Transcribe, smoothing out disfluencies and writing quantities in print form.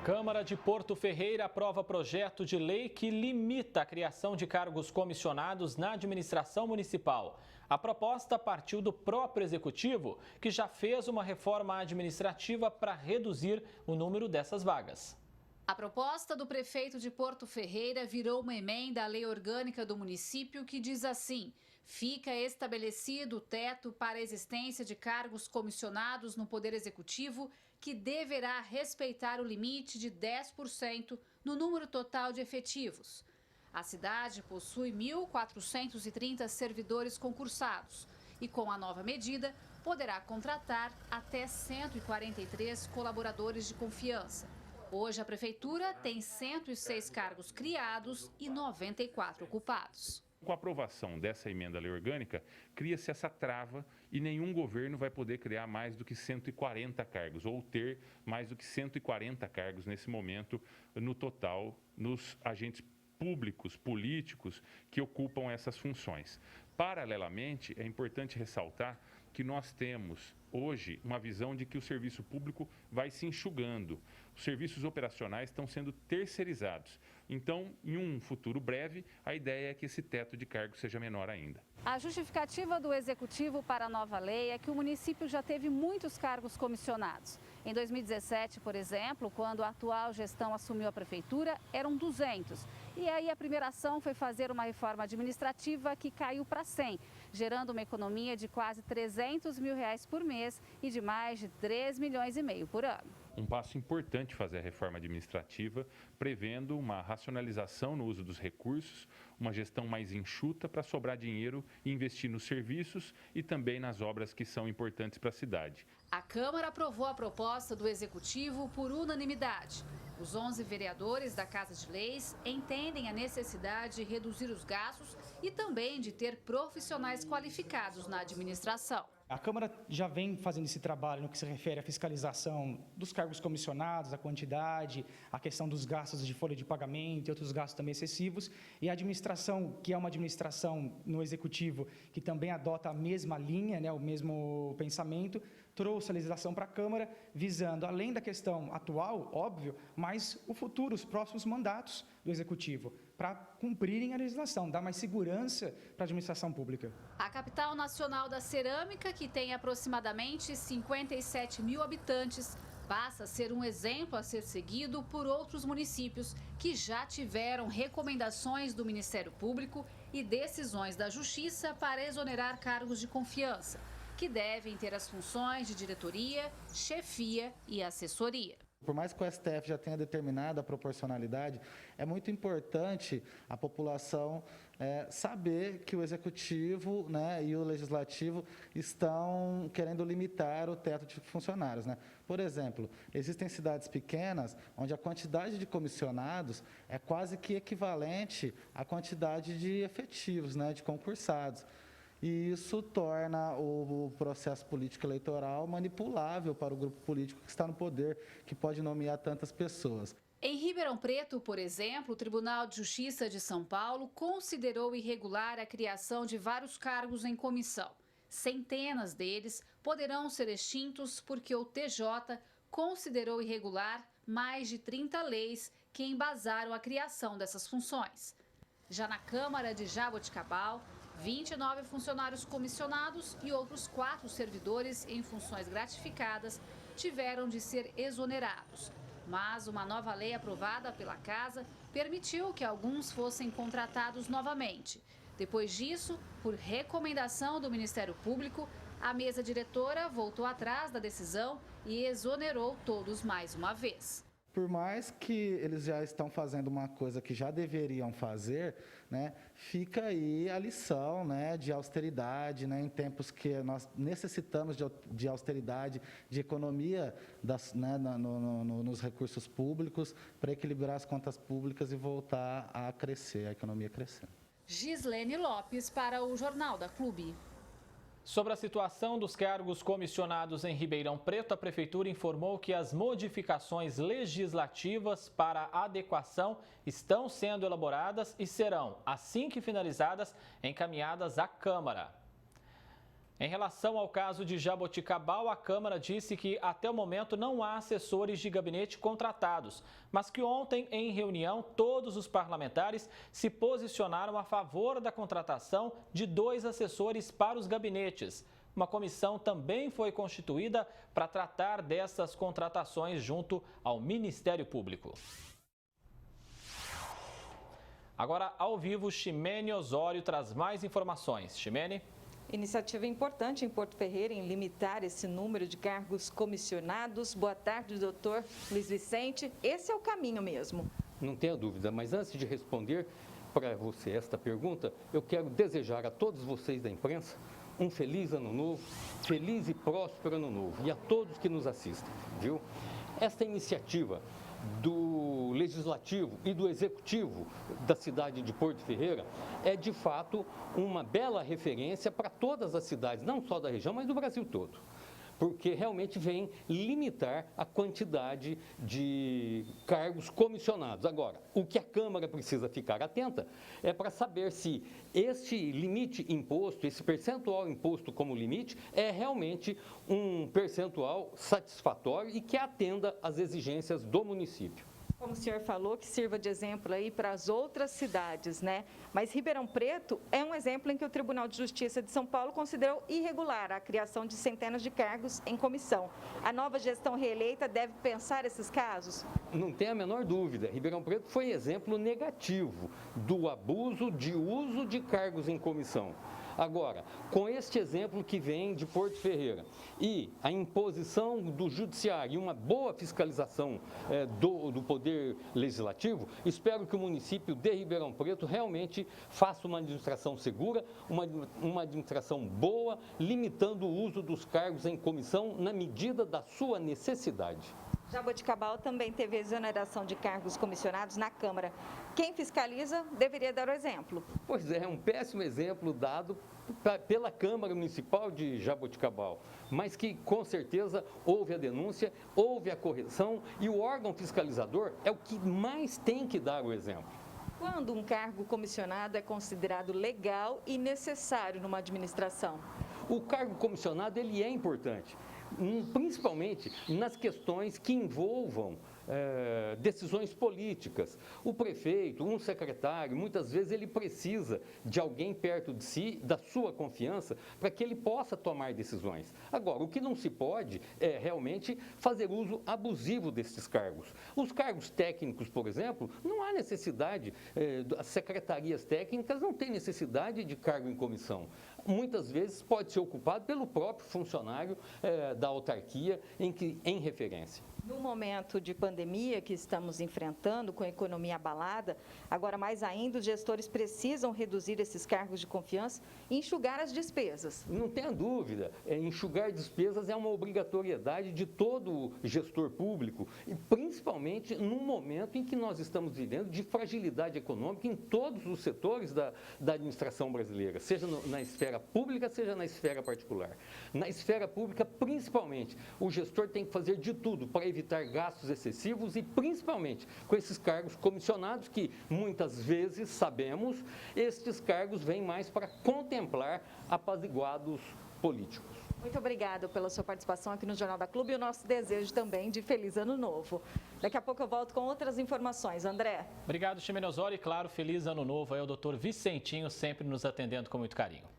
Câmara de Porto Ferreira aprova projeto de lei que limita a criação de cargos comissionados na administração municipal. A proposta partiu do próprio Executivo, que já fez uma reforma administrativa para reduzir o número dessas vagas. A proposta do prefeito de Porto Ferreira virou uma emenda à lei orgânica do município que diz assim: fica estabelecido o teto para a existência de cargos comissionados no Poder Executivo, que deverá respeitar o limite de 10% no número total de efetivos. A cidade possui 1.430 servidores concursados e, com a nova medida, poderá contratar até 143 colaboradores de confiança. Hoje, a Prefeitura tem 106 cargos criados e 94 ocupados. Com a aprovação dessa emenda à lei orgânica, cria-se essa trava e nenhum governo vai poder criar mais do que 140 cargos ou ter mais do que 140 cargos nesse momento no total nos agentes públicos, políticos que ocupam essas funções. Paralelamente, é importante ressaltar que nós temos hoje uma visão de que o serviço público vai se enxugando. Os serviços operacionais estão sendo terceirizados. Então, em um futuro breve, a ideia é que esse teto de cargos seja menor ainda. A justificativa do Executivo para a nova lei é que o município já teve muitos cargos comissionados. Em 2017, por exemplo, quando a atual gestão assumiu a prefeitura, eram 200. E aí a primeira ação foi fazer uma reforma administrativa que caiu para 100, gerando uma economia de quase R$300 mil por mês e de mais de 3,5 milhões por ano. Um passo importante fazer a reforma administrativa, prevendo uma racionalização no uso dos recursos, uma gestão mais enxuta para sobrar dinheiro e investir nos serviços e também nas obras que são importantes para a cidade. A Câmara aprovou a proposta do Executivo por unanimidade. Os 11 vereadores da Casa de Leis entendem a necessidade de reduzir os gastos e também de ter profissionais qualificados na administração. A Câmara já vem fazendo esse trabalho no que se refere à fiscalização dos cargos comissionados, a quantidade, a questão dos gastos de folha de pagamento e outros gastos também excessivos. E a administração, que é uma administração no Executivo, que também adota a mesma linha, né, o mesmo pensamento, trouxe a legislação para a Câmara, visando, além da questão atual, óbvio, mas o futuro, os próximos mandatos do Executivo, para cumprirem a legislação, dar mais segurança para a administração pública. A capital nacional da cerâmica, que tem aproximadamente 57 mil habitantes, passa a ser um exemplo a ser seguido por outros municípios que já tiveram recomendações do Ministério Público e decisões da Justiça para exonerar cargos de confiança, que devem ter as funções de diretoria, chefia e assessoria. Por mais que o STF já tenha determinado a proporcionalidade, é muito importante a população saber que o Executivo, né, e o Legislativo estão querendo limitar o teto de funcionários, né? Por exemplo, existem cidades pequenas onde a quantidade de comissionados é quase que equivalente à quantidade de efetivos, né, de concursados. E isso torna o processo político eleitoral manipulável para o grupo político que está no poder, que pode nomear tantas pessoas. Em Ribeirão Preto, por exemplo, o Tribunal de Justiça de São Paulo considerou irregular a criação de vários cargos em comissão. Centenas deles poderão ser extintos porque o TJ considerou irregular mais de 30 leis que embasaram a criação dessas funções. Já na Câmara de Jaboticabal, 29 funcionários comissionados e outros 4 servidores em funções gratificadas tiveram de ser exonerados. Mas uma nova lei aprovada pela Casa permitiu que alguns fossem contratados novamente. Depois disso, por recomendação do Ministério Público, a mesa diretora voltou atrás da decisão e exonerou todos mais uma vez. Por mais que eles já estão fazendo uma coisa que já deveriam fazer, né, fica aí a lição, né, de austeridade, né, em tempos que nós necessitamos de austeridade, de economia nos recursos públicos para equilibrar as contas públicas e voltar a crescer, a economia crescendo. Gislene Lopes para o Jornal da Clube. Sobre a situação dos cargos comissionados em Ribeirão Preto, a Prefeitura informou que as modificações legislativas para adequação estão sendo elaboradas e serão, assim que finalizadas, encaminhadas à Câmara. Em relação ao caso de Jaboticabal, a Câmara disse que até o momento não há assessores de gabinete contratados, mas que ontem, em reunião, todos os parlamentares se posicionaram a favor da contratação de 2 assessores para os gabinetes. Uma comissão também foi constituída para tratar dessas contratações junto ao Ministério Público. Agora, ao vivo, Ximene Osório traz mais informações. Ximene? Iniciativa importante em Porto Ferreira em limitar esse número de cargos comissionados. Boa tarde, doutor Luiz Vicente. Esse é o caminho mesmo. Não tenha dúvida, mas antes de responder para você esta pergunta, eu quero desejar a todos vocês da imprensa um feliz ano novo, feliz e próspero ano novo, e a todos que nos assistem, viu? Esta iniciativa do Legislativo e do Executivo da cidade de Porto Ferreira é, de fato, uma bela referência para todas as cidades, não só da região, mas do Brasil todo, porque realmente vem limitar a quantidade de cargos comissionados. Agora, o que a Câmara precisa ficar atenta é para saber se este limite imposto, esse percentual imposto como limite, é realmente um percentual satisfatório e que atenda às exigências do município. Como o senhor falou, que sirva de exemplo aí para as outras cidades, né? Mas Ribeirão Preto é um exemplo em que o Tribunal de Justiça de São Paulo considerou irregular a criação de centenas de cargos em comissão. A nova gestão reeleita deve pensar esses casos? Não tem a menor dúvida. Ribeirão Preto foi exemplo negativo do abuso de uso de cargos em comissão. Agora, com este exemplo que vem de Porto Ferreira e a imposição do judiciário e uma boa fiscalização do Poder Legislativo, espero que o município de Ribeirão Preto realmente faça uma administração segura, uma administração boa, limitando o uso dos cargos em comissão na medida da sua necessidade. Jaboticabal também teve exoneração de cargos comissionados na Câmara. Quem fiscaliza deveria dar o exemplo. Pois é, um péssimo exemplo dado pela Câmara Municipal de Jaboticabal, mas que com certeza houve a denúncia, houve a correção e o órgão fiscalizador é o que mais tem que dar o exemplo. Quando um cargo comissionado é considerado legal e necessário numa administração? O cargo comissionado ele é importante, principalmente nas questões que envolvam decisões políticas. O prefeito, um secretário, muitas vezes ele precisa de alguém perto de si, da sua confiança, para que ele possa tomar decisões. Agora, o que não se pode é realmente fazer uso abusivo desses cargos. Os cargos técnicos, por exemplo, não há necessidade, as secretarias técnicas não têm necessidade de cargo em comissão. Muitas vezes pode ser ocupado pelo próprio funcionário da autarquia em referência. No momento de pandemia que estamos enfrentando, com a economia abalada, agora mais ainda os gestores precisam reduzir esses cargos de confiança e enxugar as despesas. Não tenha dúvida, enxugar despesas é uma obrigatoriedade de todo gestor público, e principalmente num momento em que nós estamos vivendo de fragilidade econômica em todos os setores da administração brasileira, seja na esfera pública, seja na esfera particular. Na esfera pública, principalmente, o gestor tem que fazer de tudo para evitar gastos excessivos e, principalmente, com esses cargos comissionados que, muitas vezes, sabemos, estes cargos vêm mais para contemplar apaziguados políticos. Muito obrigada pela sua participação aqui no Jornal da Clube e o nosso desejo também de feliz ano novo. Daqui a pouco eu volto com outras informações. André. Obrigado, Ximene Osório, e claro, feliz ano novo aí ao doutor Vicentinho, sempre nos atendendo com muito carinho.